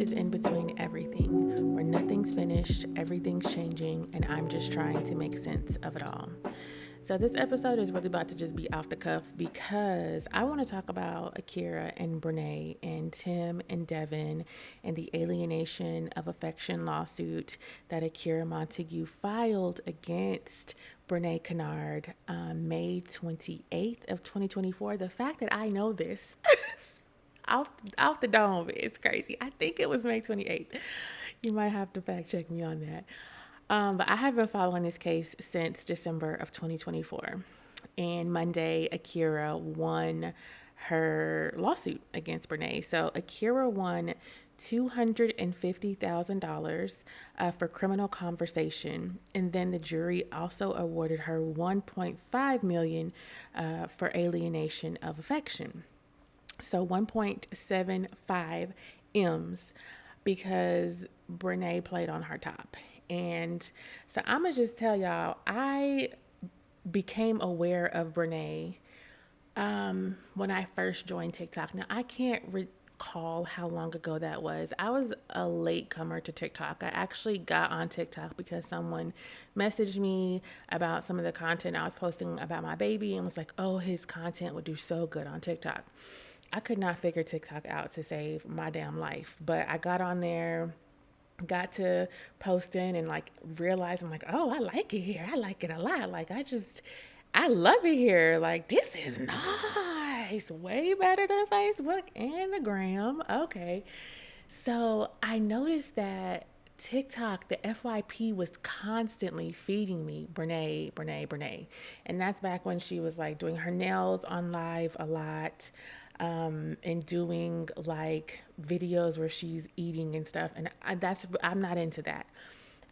is in between everything, where nothing's finished, everything's changing, and I'm just trying to make sense of it all. So, this episode is really about to just be off the cuff because I want to talk about Akira and Brenay and Tim and Devin and the alienation of affection lawsuit that Akira Montague filed against Brenay Kennard May 28th of 2024. The fact that I know this off the dome, it's crazy. I think it was May 28th. You might have to fact check me on that. But I have been following this case since December of 2024. And Monday, Akira won her lawsuit against Brenay. So Akira won $250,000 for criminal conversation, and then the jury also awarded her $1.5 million for alienation of affection. So 1.75 M's because Brenay played on her top. And so I'm going to just tell y'all, I became aware of Brenay when I first joined TikTok. Now, I can't recall how long ago that was. I was a latecomer to TikTok. I actually got on TikTok because someone messaged me about some of the content I was posting about my baby and was like, oh, his content would do so good on TikTok. I could not figure TikTok out to save my damn life, but I got on there, got to posting and realized I'm like, oh, I like it here. I like it a lot. I love it here. Like, this is nice. Way better than Facebook and the gram. Okay. So I noticed that TikTok, the FYP was constantly feeding me Brenay. And that's back when she was doing her nails on live a lot, and doing videos where she's eating and stuff. And I'm not into that.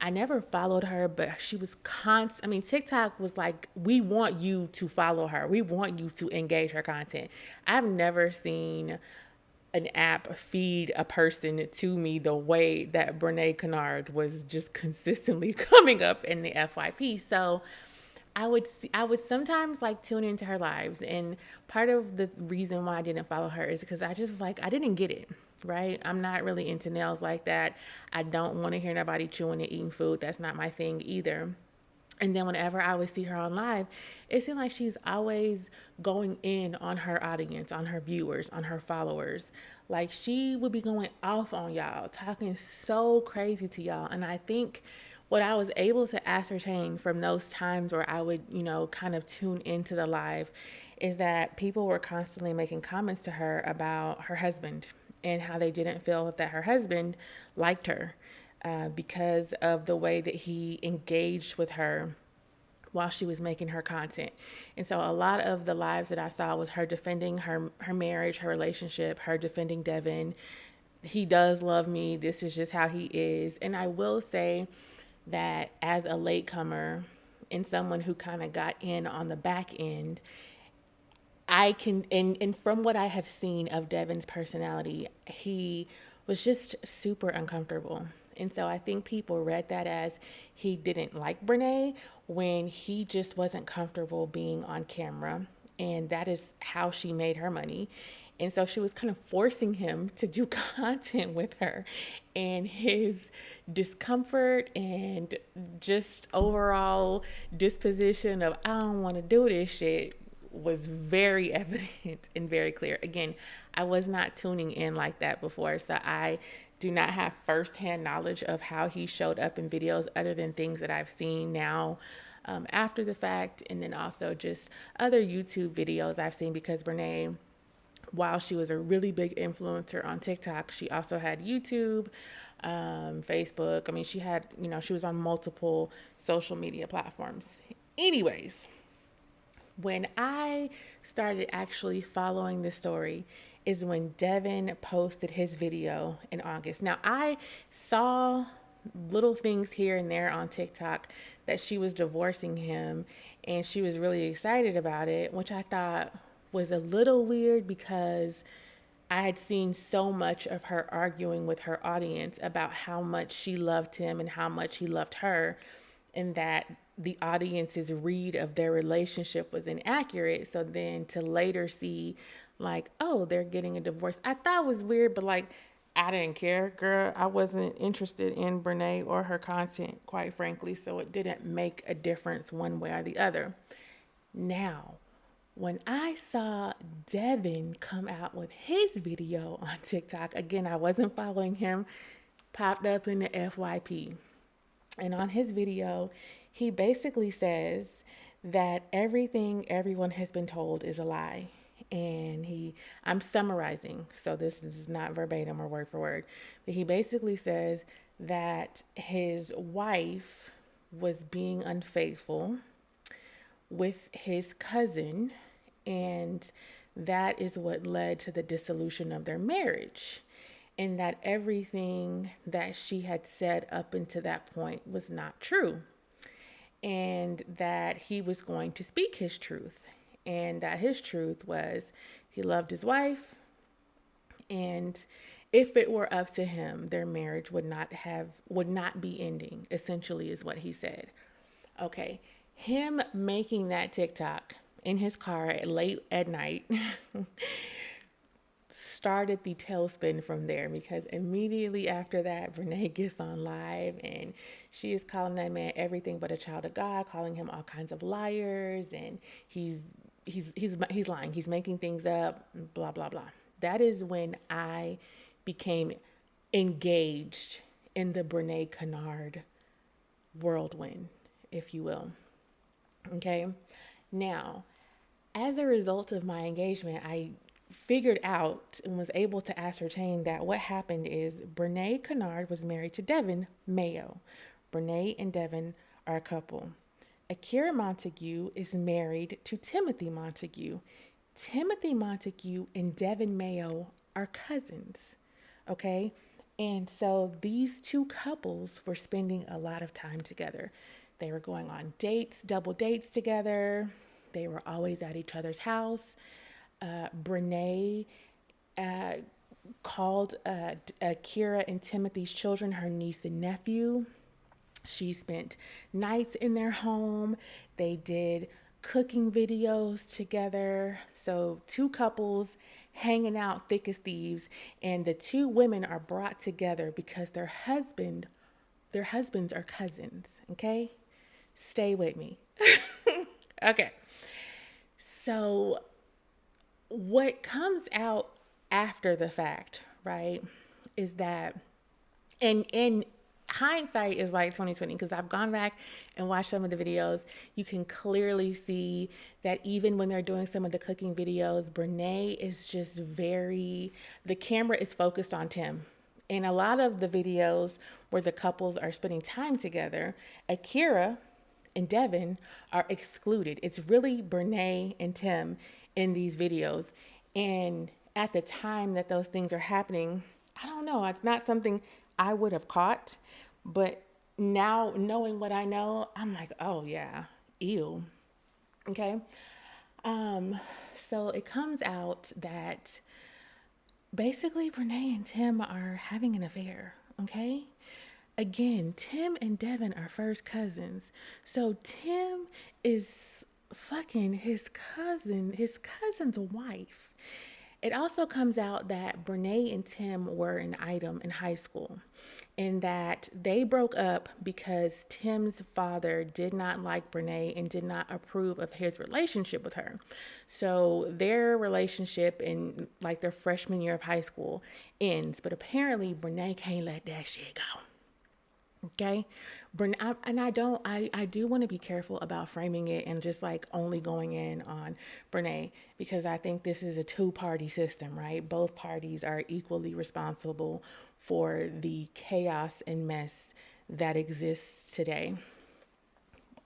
I never followed her, but she was TikTok was like, we want you to follow her. We want you to engage her content. I've never seen an app feed a person to me the way that Brenay Kennard was just consistently coming up in the FYP. So I would sometimes tune into her lives, and part of the reason why I didn't follow her is because I just I didn't get it, right? I'm not really into nails like that. I don't want to hear nobody chewing and eating food. That's not my thing either. And then whenever I would see her on live, it seemed like she's always going in on her audience, on her viewers, on her followers. Like, she would be going off on y'all, talking so crazy to y'all. And I think what I was able to ascertain from those times where I would, kind of tune into the live is that people were constantly making comments to her about her husband and how they didn't feel that her husband liked her. Because of the way that he engaged with her while she was making her content. And so a lot of the lives that I saw was her defending her marriage, her relationship, her defending Devin. He does love me. This is just how he is. And I will say that as a latecomer and someone who kind of got in on the back end, I can, and from what I have seen of Devin's personality, he was just super uncomfortable. And so I think people read that as he didn't like Brenay when he just wasn't comfortable being on camera. And that is how she made her money. And so she was kind of forcing him to do content with her. And his discomfort and just overall disposition of, I don't want to do this shit, was very evident and very clear. Again, I was not tuning in like that before, so I do not have firsthand knowledge of how he showed up in videos other than things that I've seen now after the fact, and then also just other YouTube videos I've seen, because Brenay, while she was a really big influencer on TikTok, she also had YouTube, Facebook. I mean, she had, she was on multiple social media platforms. Anyways, when I started actually following the story is when Devin posted his video in August. Now, I saw little things here and there on TikTok that she was divorcing him, and she was really excited about it, which I thought was a little weird because I had seen so much of her arguing with her audience about how much she loved him and how much he loved her, and that the audience's read of their relationship was inaccurate. So then to later see oh, they're getting a divorce, I thought was weird, but I didn't care, girl. I wasn't interested in Brenay or her content, quite frankly, so it didn't make a difference one way or the other. Now, when I saw Devin come out with his video on TikTok, again, I wasn't following him, popped up in the FYP. And on his video, he basically says that everything everyone has been told is a lie. And I'm summarizing, so this is not verbatim or word for word, but he basically says that his wife was being unfaithful with his cousin, and that is what led to the dissolution of their marriage. And that everything that she had said up until that point was not true. And that he was going to speak his truth. And that his truth was he loved his wife. And if it were up to him, their marriage would not be ending, essentially is what he said. Okay, him making that TikTok in his car late at night started the tailspin from there, because immediately after that, Brenay gets on live and she is calling that man everything but a child of God, calling him all kinds of liars, and he's lying, he's making things up, blah blah blah. That is when I became engaged in the Brenay Kennard whirlwind, if you will. Okay. Now, as a result of my engagement, I figured out and was able to ascertain that what happened is Brenay Kennard was married to Devin Mayo. Brenay and Devin are a couple. Akira Montague is married to Timothy Montague. Timothy Montague and Devin Mayo are cousins. Okay? And so these two couples were spending a lot of time together. They were going on dates, double dates together. They were always at each other's house. Brenay called Akira and Timothy's children her niece and nephew. She spent nights in their home. They did cooking videos together. So two couples hanging out thick as thieves, and the two women are brought together because their husbands are cousins. Okay, stay with me. Okay, so what comes out after the fact, right, is that, and in hindsight is like 2020, because I've gone back and watched some of the videos. You can clearly see that even when they're doing some of the cooking videos, Brenay is just the camera is focused on Tim. In a lot of the videos where the couples are spending time together, Akira and Devin are excluded. It's really Brenay and Tim in these videos. And at the time that those things are happening, I don't know, it's not something I would have caught. But now, knowing what I know, I'm like, oh yeah, ew. Okay. So it comes out that basically Brenay and Tim are having an affair. Okay. Again, Tim and Devin are first cousins. So Tim is fucking his cousin's wife. It also comes out that Brenay and Tim were an item in high school, and that they broke up because Tim's father did not like Brenay and did not approve of his relationship with her. So their relationship in like their freshman year of high school ends, but apparently Brenay can't let that shit go. Okay. I do want to be careful about framing it and just like only going in on Brenay, because I think this is a two-party system, right? Both parties are equally responsible for the chaos and mess that exists today.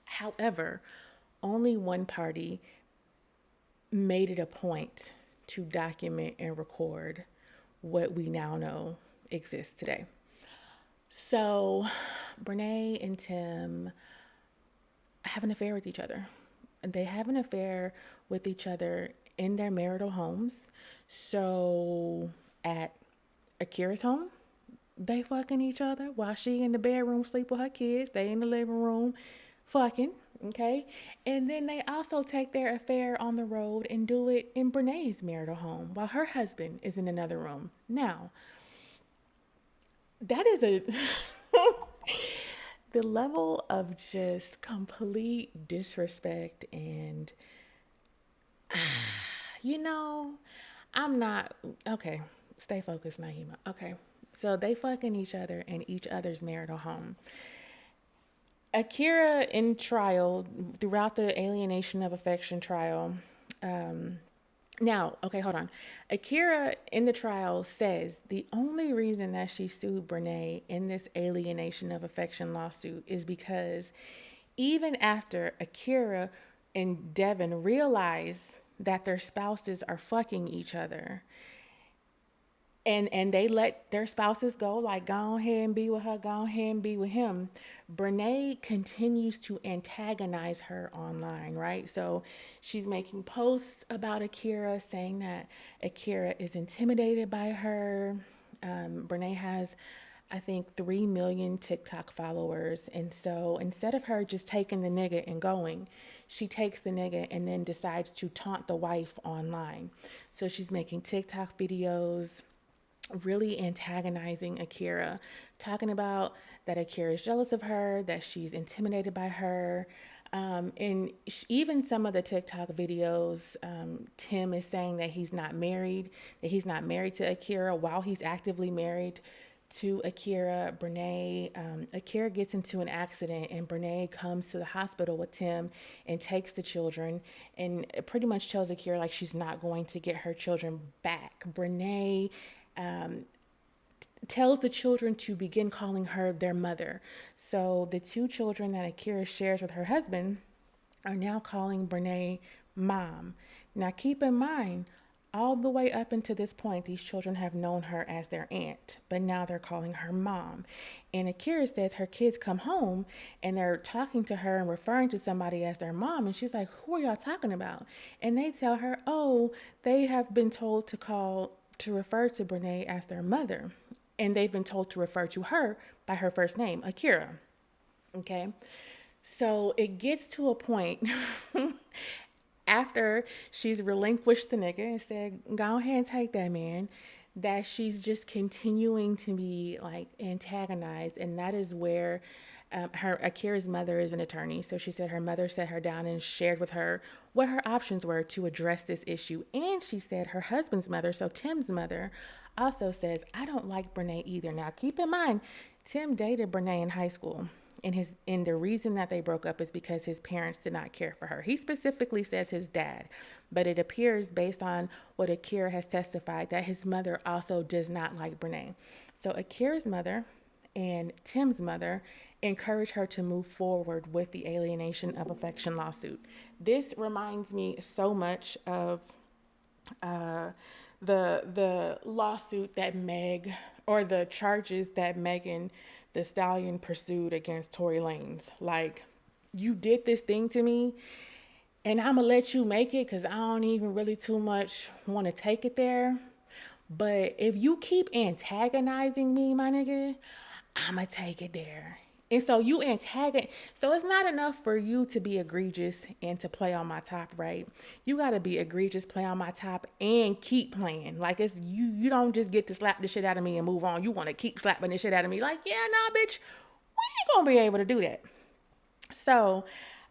However, only one party made it a point to document and record what we now know exists today. So Brenay and Tim have an affair with each other. And they have an affair with each other in their marital homes. So at Akira's home, they fucking each other while she in the bedroom sleep with her kids. They in the living room fucking, okay? And then they also take their affair on the road and do it in Brenay's marital home while her husband is in another room. Now, that is a the level of just complete disrespect and you know, I'm not okay. Stay focused, Naima. Okay. So they fucking each other in each other's marital home. Akira in trial throughout the alienation of affection trial. Now, okay, hold on. Akira in the trial says the only reason that she sued Brenay in this alienation of affection lawsuit is because even after Akira and Devin realize that their spouses are fucking each other, and they let their spouses go, like go ahead and be with her, go ahead and be with him. Brenay continues to antagonize her online, right? So she's making posts about Akira, saying that Akira is intimidated by her. Brenay has, I think, 3 million TikTok followers. And so instead of her just taking the nigga and going, she takes the nigga and then decides to taunt the wife online. So she's making TikTok videos really antagonizing Akira, talking about that Akira is jealous of her, that she's intimidated by her. And even some of the TikTok videos, Tim is saying that he's not married to Akira while he's actively married to Akira. Brenay, Akira gets into an accident and Brenay comes to the hospital with Tim and takes the children and pretty much tells Akira like she's not going to get her children back. Brenay tells the children to begin calling her their mother. So the two children that Akira shares with her husband are now calling Brenay mom. Now keep in mind, all the way up until this point, these children have known her as their aunt, but now they're calling her mom. And Akira says her kids come home and they're talking to her and referring to somebody as their mom. And she's like, who are y'all talking about? And they tell her, oh, they have been told to refer to Brenay as their mother. And they've been told to refer to her by her first name, Akira. Okay. So it gets to a point after she's relinquished the nigga and said, go ahead and take that man, that she's just continuing to be like antagonized. And that is where her Akira's mother is an attorney. So she said her mother sat her down and shared with her what her options were to address this issue. And she said her husband's mother, so Tim's mother, also says, I don't like Brenay either. Now keep in mind, Tim dated Brenay in high school. And the reason that they broke up is because his parents did not care for her. He specifically says his dad, but it appears based on what Akira has testified that his mother also does not like Brenay. So Akira's mother and Tim's mother encourage her to move forward with the alienation of affection lawsuit. This reminds me so much of the lawsuit that or the charges that Megan the Stallion pursued against Tory Lanez. Like, you did this thing to me, and I'm gonna let you make it because I don't even really too much want to take it there. But if you keep antagonizing me, my nigga, I'ma take it there. And so you antagonize. So it's not enough for you to be egregious and to play on my top, right? You gotta be egregious, play on my top, and keep playing. Like it's you. You don't just get to slap the shit out of me and move on. You want to keep slapping the shit out of me. Like, yeah, nah, bitch, we ain't gonna be able to do that. So,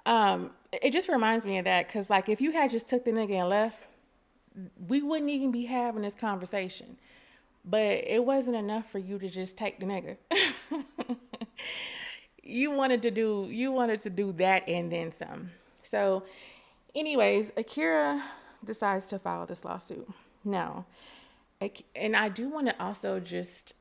it just reminds me of that because, like, if you had just took the nigga and left, we wouldn't even be having this conversation. But it wasn't enough for you to just take the nigga. You wanted to do that and then some. So anyways, Akira decides to file this lawsuit. Now, and I do want to also just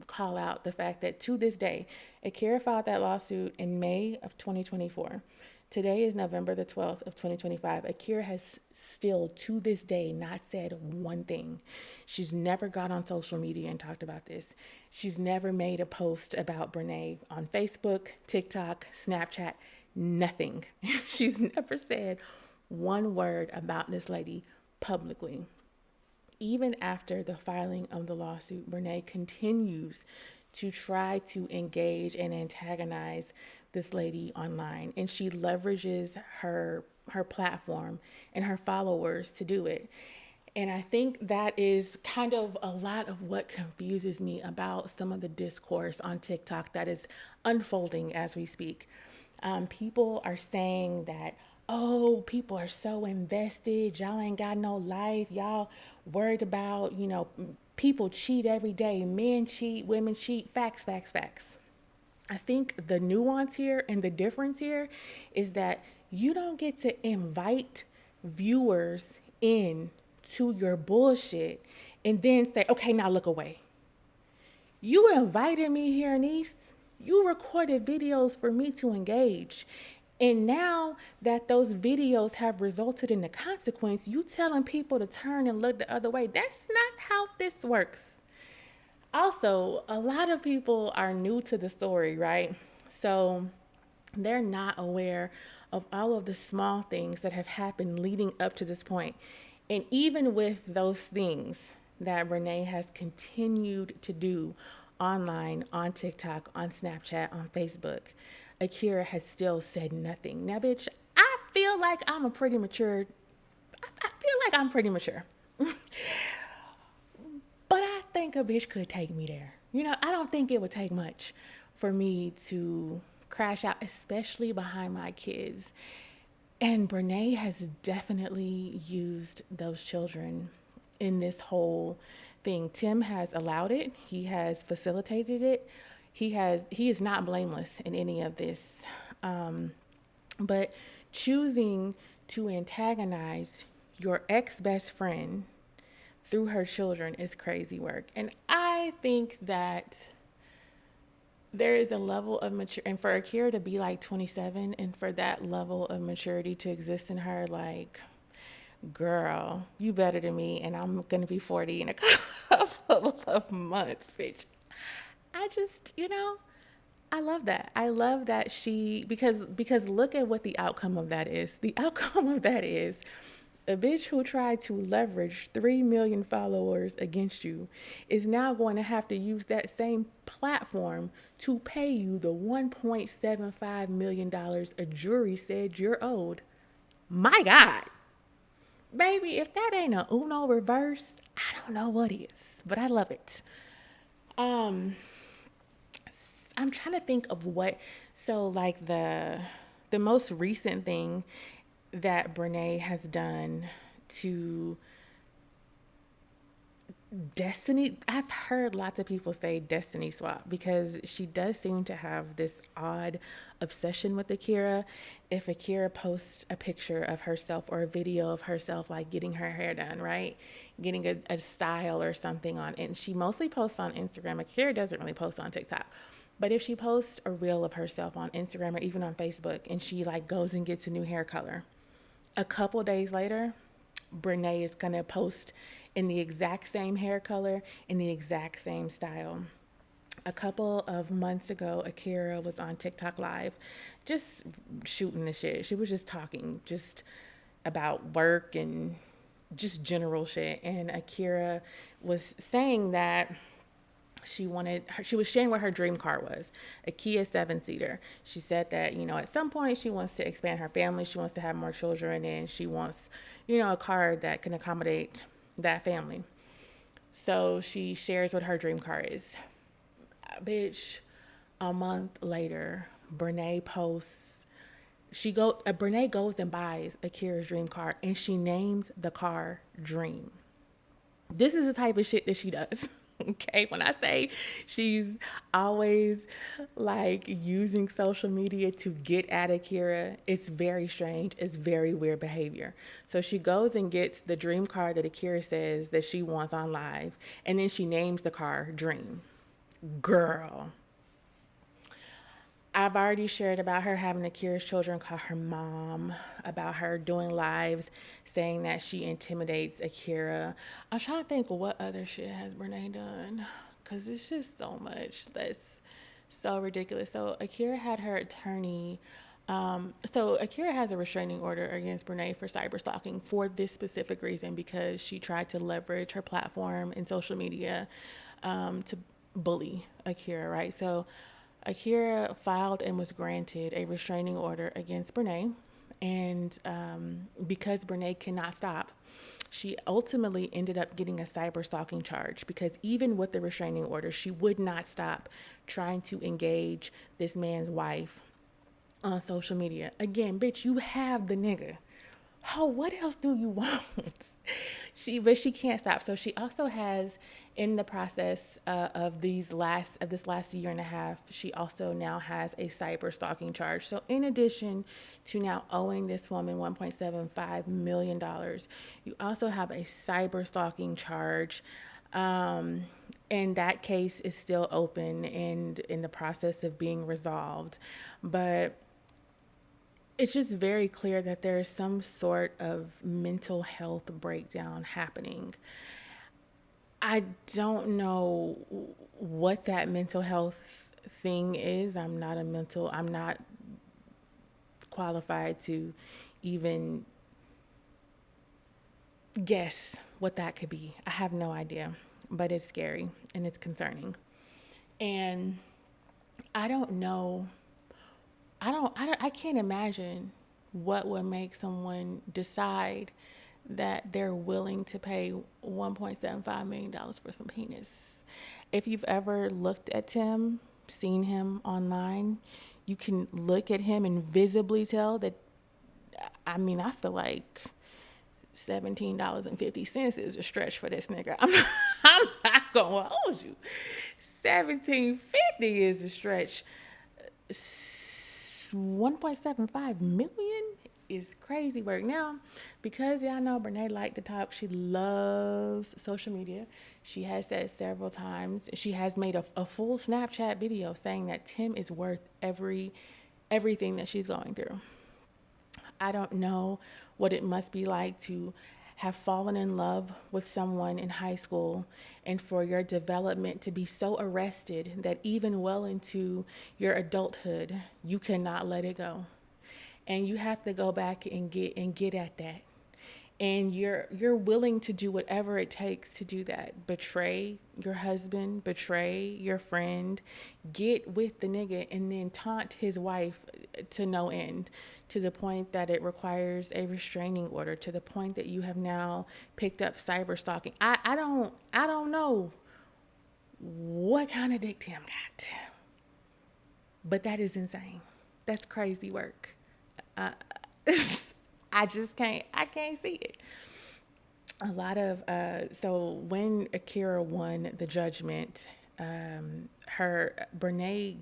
call out the fact that to this day, Akira filed that lawsuit in May of 2024. Today is November the 12th of 2025. Akira has still, to this day, not said one thing. She's never got on social media and talked about this. She's never made a post about Brenay on Facebook, TikTok, Snapchat, nothing. She's never said one word about this lady publicly. Even after the filing of the lawsuit, Brenay continues to try to engage and antagonize this lady online, and she leverages her platform and her followers to do it. And I think that is kind of a lot of what confuses me about some of the discourse on TikTok that is unfolding as we speak. People are saying that, oh, people are so invested. Y'all ain't got no life. Y'all worried about, people cheat every day. Men cheat, women cheat. Facts, facts, facts. I think the nuance here and the difference here is that you don't get to invite viewers in to your bullshit and then say, okay, now look away. You invited me here, niece. You recorded videos for me to engage. And now that those videos have resulted in a consequence, you telling people to turn and look the other way. That's not how this works. Also, a lot of people are new to the story, right? So they're not aware of all of the small things that have happened leading up to this point. And even with those things that Brenay has continued to do online, on TikTok, on Snapchat, on Facebook, Akira has still said nothing. Now, bitch, I feel like I'm a pretty mature, I feel like I'm pretty mature. But I think a bitch could take me there. I don't think it would take much for me to crash out, especially behind my kids. And Brenay has definitely used those children in this whole thing. Tim has allowed it. He has facilitated it. He is not blameless in any of this. But choosing to antagonize your ex-best friend through her children is crazy work. And I think that there is a level of mature, and for Akira to be like 27 and for that level of maturity to exist in her, like, girl, you better than me, and I'm gonna be 40 in a couple of months, bitch. I just, I love that. I love that because look at what the outcome of that is. The outcome of that is a bitch who tried to leverage 3 million followers against you is now going to have to use that same platform to pay you the $1.75 million a jury said you're owed. My God. Baby, if that ain't a Uno reverse, I don't know what is, but I love it. I'm trying to think of like the most recent thing that Brenay has done to Destiny. I've heard lots of people say Destiny swap because she does seem to have this odd obsession with Akira. If Akira posts a picture of herself or a video of herself, like getting her hair done, right? Getting a style or something on, and she mostly posts on Instagram. Akira doesn't really post on TikTok. But if she posts a reel of herself on Instagram or even on Facebook and she like goes and gets a new hair color, a couple days later, Brenay is going to post in the exact same hair color, in the exact same style. A couple of months ago, Akira was on TikTok Live just shooting the shit. She was just talking just about work and just general shit. And Akira was saying that she was sharing what her dream car was, a Kia 7-seater. She said that, at some point she wants to expand her family. She wants to have more children and she wants, a car that can accommodate that family. So she shares what her dream car is. Bitch, a month later, Brenay posts, Brenay goes and buys Akira's dream car and she names the car Dream. This is the type of shit that she does. Okay, when I say she's always like using social media to get at Akira, it's very strange. It's very weird behavior. So she goes and gets the dream car that Akira says that she wants on live, and then she names the car Dream. Girl. I've already shared about her having Akira's children call her mom, about her doing lives saying that she intimidates Akira. I'm trying to think of what other shit has Brenay done, because it's just so much that's so ridiculous. So Akira had her attorney. So Akira has a restraining order against Brenay for cyber stalking for this specific reason, because she tried to leverage her platform in social media to bully Akira, right? So Akira filed and was granted a restraining order against Brenay. And because Brenay cannot stop, She ultimately ended up getting a cyber stalking charge because even with the restraining order, she would not stop trying to engage this man's wife on social media. Again, bitch, you have the nigga. Oh, what else do you want? But she can't stop. So she also has, in the process of this last year and a half, she also now has a cyber stalking charge. So in addition to now owing this woman $1.75 million, you also have a cyber stalking charge. And that case is still open and in the process of being resolved. But it's just very clear that there is some sort of mental health breakdown happening. I don't know what that mental health thing is. I'm not qualified to even guess what that could be. I have no idea, but it's scary and it's concerning. And I don't know I can't imagine what would make someone decide that they're willing to pay $1.75 million for some penis. If you've ever looked at Tim, seen him online, you can look at him and visibly tell that, I mean, I feel like $17.50 is a stretch for this nigga. I'm not gonna hold you. $17.50 is a stretch. 1.75 million is crazy work. Now, because y'all know Brenay like to talk, she loves social media. She has said several times. She has made a full Snapchat video saying that Tim is worth everything that she's going through. I don't know what it must be like to have fallen in love with someone in high school and for your development to be so arrested that even well into your adulthood, you cannot let it go. And you have to go back and get at that. And you're willing to do whatever it takes to do that. Betray your husband, betray your friend, get with the nigga, and then taunt his wife to no end, to the point that it requires a restraining order, to the point that you have now picked up cyber stalking. I don't know what kind of dick Tim got, but that is insane. That's crazy work. I can't see it. A lot of, so when Akira won the judgment, Brenay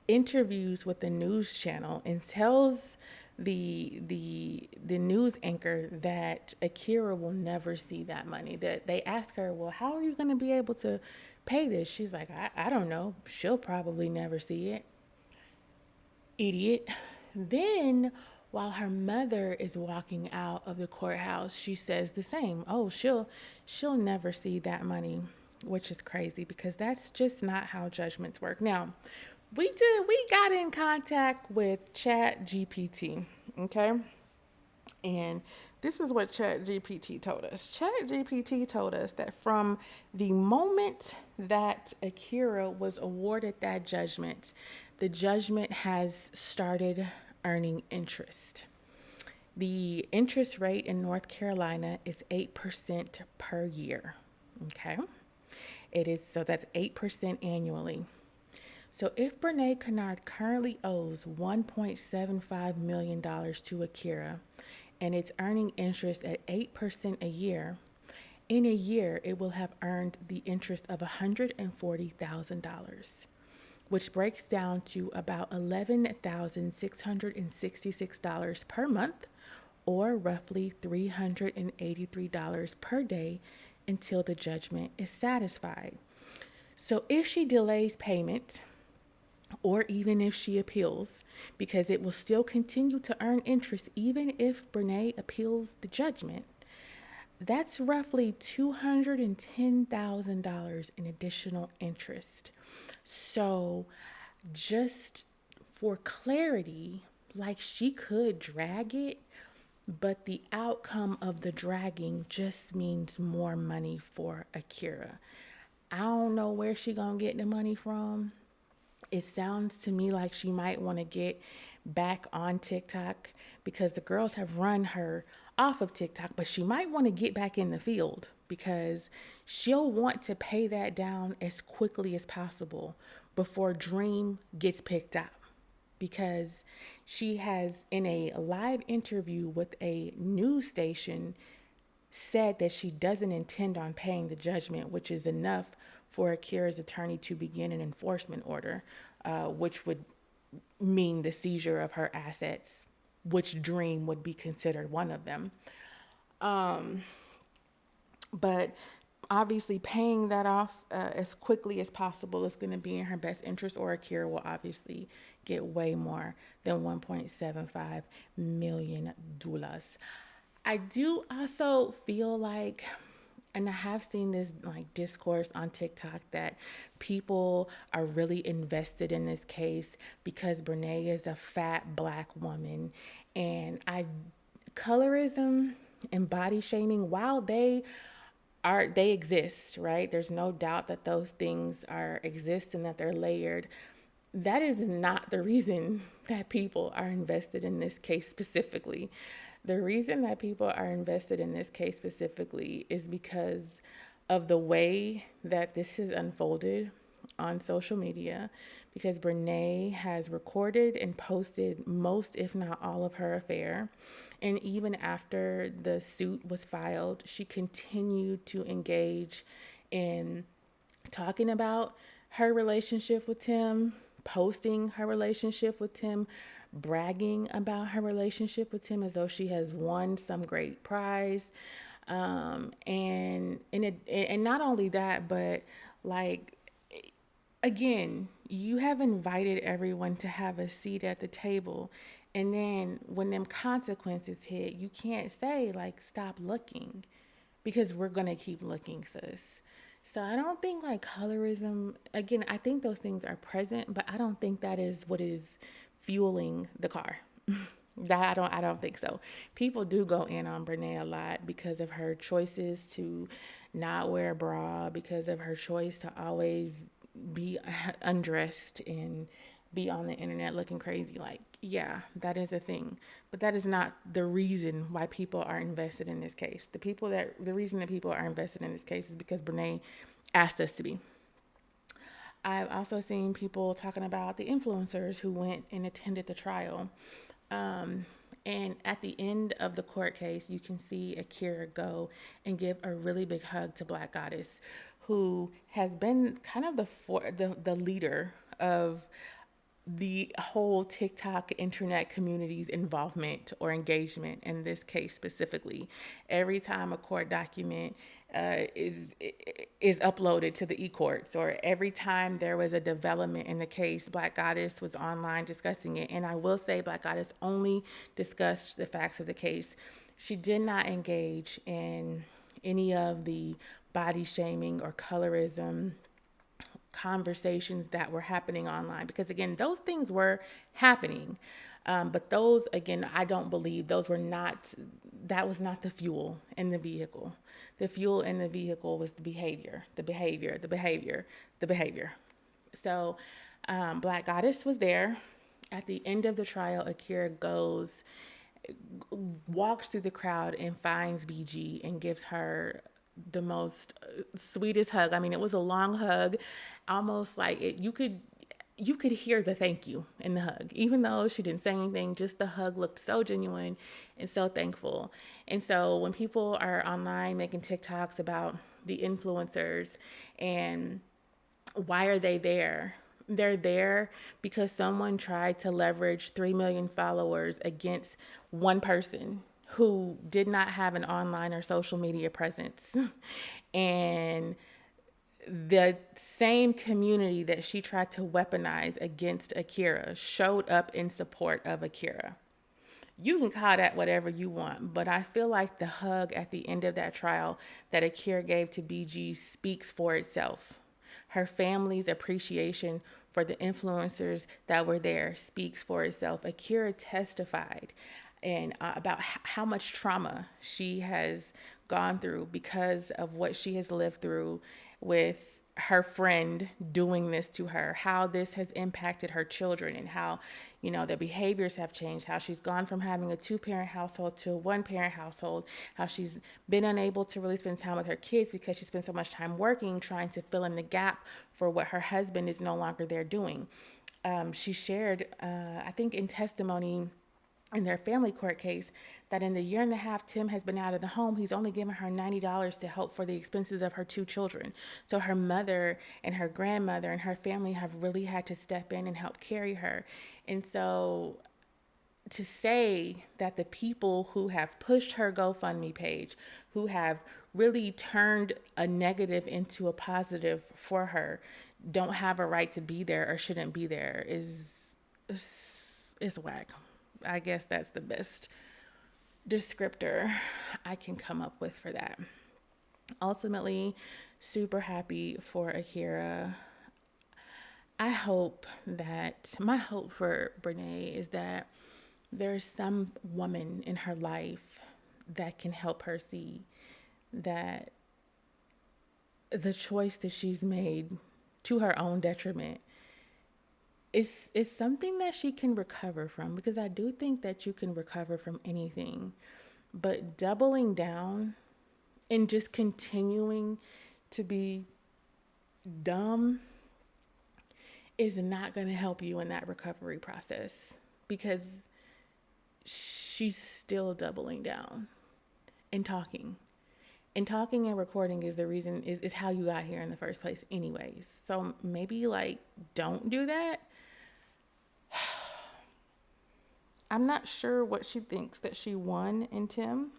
interviews with the news channel and tells the news anchor that Akira will never see that money. That they ask her, well, how are you going to be able to pay this? She's like, I don't know. She'll probably never see it. Idiot. Then while her mother is walking out of the courthouse, she says the same. Oh, she'll never see that money, which is crazy because that's just not how judgments work. Now, we got in contact with Chat GPT, okay? And this is what Chat GPT told us. Chat GPT told us that from the moment that Akira was awarded that judgment, the judgment has started earning interest. The interest rate in North Carolina is 8% per year. Okay? It is, so that's 8% annually. So if Brenay Kennard currently owes $1.75 million to Akira and it's earning interest at 8% a year, in a year it will have earned the interest of $140,000, which breaks down to about $11,666 per month, or roughly $383 per day until the judgment is satisfied. So if she delays payment, or even if she appeals, because it will still continue to earn interest even if Brenay appeals the judgment, that's roughly $210,000 in additional interest. So just for clarity, like, she could drag it, but the outcome of the dragging just means more money for Akira. I don't know where she gonna get the money from. It sounds to me like she might want to get back on TikTok because the girls have run her off of TikTok, but she might want to get back in the field because she'll want to pay that down as quickly as possible before Dream gets picked up. Because she has, in a live interview with a news station, said that she doesn't intend on paying the judgment, which is enough for Akira's attorney to begin an enforcement order, which would mean the seizure of her assets, which Dream would be considered one of them. But obviously, paying that off as quickly as possible is going to be in her best interest, or Akira will obviously get way more than $1.75 million. I do also feel like, and I have seen this like discourse on TikTok, that people are really invested in this case because Brenay is a fat black woman, and colorism and body shaming, while they exist, right? There's no doubt that those things exist and that they're layered. That is not the reason that people are invested in this case specifically. The reason that people are invested in this case specifically is because of the way that this has unfolded on social media, because Brenay has recorded and posted most, if not all, of her affair. And even after the suit was filed, she continued to engage in talking about her relationship with Tim, posting her relationship with Tim, bragging about her relationship with Tim as though she has won some great prize. And not only that, but like, again, you have invited everyone to have a seat at the table. And then when them consequences hit, you can't say like, stop looking, because we're going to keep looking, sis. So I don't think like colorism, again, I think those things are present, but I don't think that is what is fueling the car. That I don't think so. People do go in on Brenay a lot because of her choices to not wear a bra, because of her choice to always be undressed and be on the internet looking crazy. Like, yeah, that is a thing, but that is not the reason why people are invested in this case. The reason that people are invested in this case is because Brenay asked us to be. I've also seen people talking about the influencers who went and attended the trial. And at the end of the court case, you can see Akira go and give a really big hug to Black Goddess, who has been kind of the leader of the whole TikTok internet community's involvement or engagement in this case specifically. Every time a court document is uploaded to the e-courts, or every time there was a development in the case, Black Goddess was online discussing it. And I will say Black Goddess only discussed the facts of the case. She did not engage in any of the body shaming or colorism conversations that were happening online, because again, those things were happening, but those, again, I don't believe that was not the fuel in the vehicle. The fuel in the vehicle was the behavior. So Black Goddess was there. At the end of the trial, Akira walks through the crowd and finds BG and gives her the most sweetest hug. I mean, it was a long hug, almost like you could hear the thank you in the hug, even though she didn't say anything. Just the hug looked so genuine and so thankful. And so when people are online making TikToks about the influencers and why are they there? They're there because someone tried to leverage 3 million followers against one person who did not have an online or social media presence. And the same community that she tried to weaponize against Akira showed up in support of Akira. You can call that whatever you want, but I feel like the hug at the end of that trial that Akira gave to BG speaks for itself. Her family's appreciation for the influencers that were there speaks for itself. Akira testified and about how much trauma she has gone through because of what she has lived through with her friend doing this to her, how this has impacted her children, and how, their behaviors have changed, how she's gone from having a two-parent household to a one-parent household, how she's been unable to really spend time with her kids because she spent so much time working, trying to fill in the gap for what her husband is no longer there doing. She shared, I think in testimony in their family court case, that in the year and a half Tim has been out of the home, he's only given her $90 to help for the expenses of her two children. So her mother and her grandmother and her family have really had to step in and help carry her. And so to say that the people who have pushed her GoFundMe page, who have really turned a negative into a positive for her, don't have a right to be there or shouldn't be there is whack. I guess that's the best descriptor I can come up with for that. Ultimately, super happy for Akira. My hope for Brenay is that there's some woman in her life that can help her see that the choice that she's made to her own detriment is something that she can recover from, because I do think that you can recover from anything, but doubling down and just continuing to be dumb is not going to help you in that recovery process, because she's still doubling down and talking. And talking and recording is the reason, is how you got here in the first place anyways. So maybe don't do that. I'm not sure what she thinks that she won in Tim.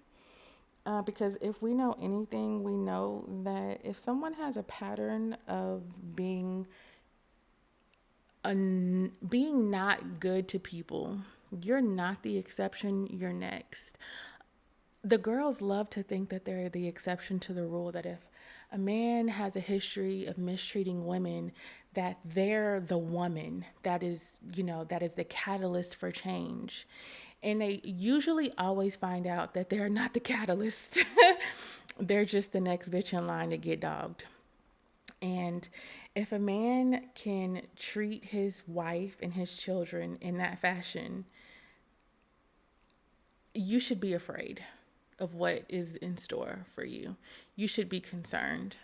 Because if we know anything, we know that if someone has a pattern of being not good to people, you're not the exception, you're next. The girls love to think that they're the exception to the rule, that if a man has a history of mistreating women, that they're the woman that is the catalyst for change. And they usually always find out that they're not the catalyst. They're just the next bitch in line to get dogged. And if a man can treat his wife and his children in that fashion, you should be afraid of what is in store for you. You should be concerned.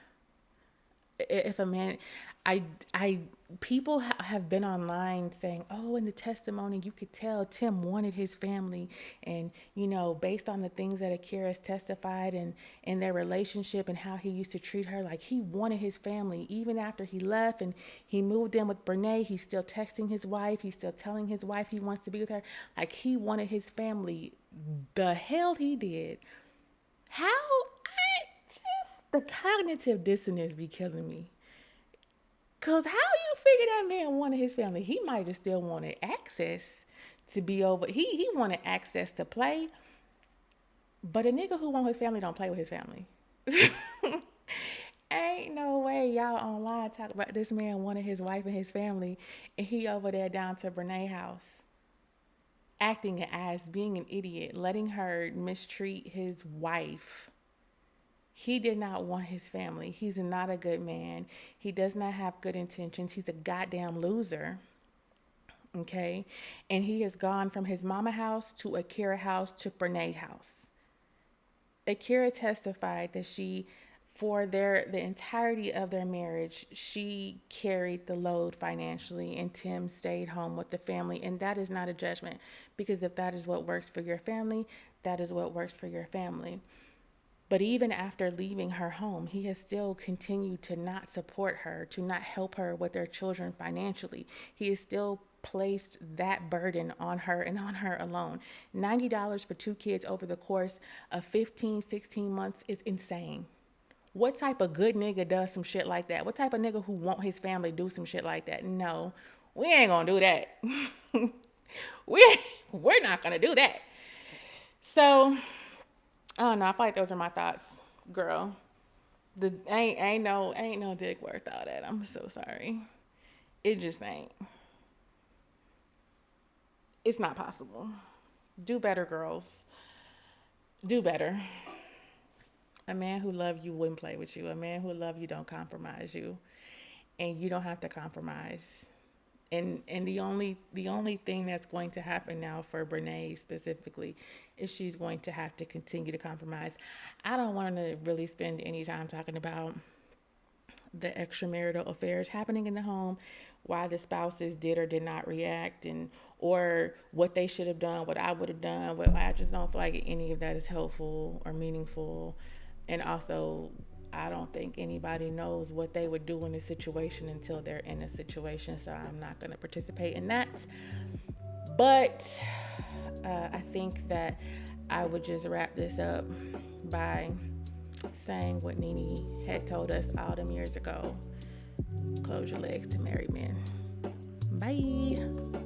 If a man, people have been online saying, oh, in the testimony, you could tell Tim wanted his family. And, based on the things that Akira has testified and in their relationship and how he used to treat her, like he wanted his family. Even after he left and he moved in with Brenay, he's still texting his wife. He's still telling his wife he wants to be with her. Like he wanted his family. The hell he did. The cognitive dissonance be killing me. Cause how you figure that man wanted his family? He might have still wanted access to be over. He wanted access to play. But a nigga who wants his family don't play with his family. Ain't no way y'all online talk about this man wanted his wife and his family, and he over there down to Brenay house, acting as being an idiot, letting her mistreat his wife. He did not want his family. He's not a good man. He does not have good intentions. He's a goddamn loser. Okay? And he has gone from his mama house to Akira house to Brenay house. Akira testified that for the entirety of their marriage, she carried the load financially and Tim stayed home with the family. And that is not a judgment, because if that is what works for your family, that is what works for your family. But even after leaving her home, he has still continued to not support her, to not help her with their children financially. He has still placed that burden on her and on her alone. $90 for 2 kids over the course of 15, 16 months is insane. What type of good nigga does some shit like that? What type of nigga who want his family do some shit like that? No, we ain't gonna do that. We're not gonna do that. So, I don't know. I feel like those are my thoughts, girl. Ain't no dick worth all that. I'm so sorry. It just ain't. It's not possible. Do better, girls. Do better. A man who loves you wouldn't play with you. A man who loves you don't compromise you. and you don't have to compromise. And the only thing that's going to happen now for Brenay specifically is she's going to have to continue to compromise. I don't want to really spend any time talking about the extramarital affairs happening in the home, why the spouses did or did not react, and or what they should have done, what I would have done. What I just don't feel like any of that is helpful or meaningful, and also I don't think anybody knows what they would do in a situation until they're in a situation. So I'm not going to participate in that. But I think that I would just wrap this up by saying what Nene had told us all them years ago: close your legs to married men. Bye.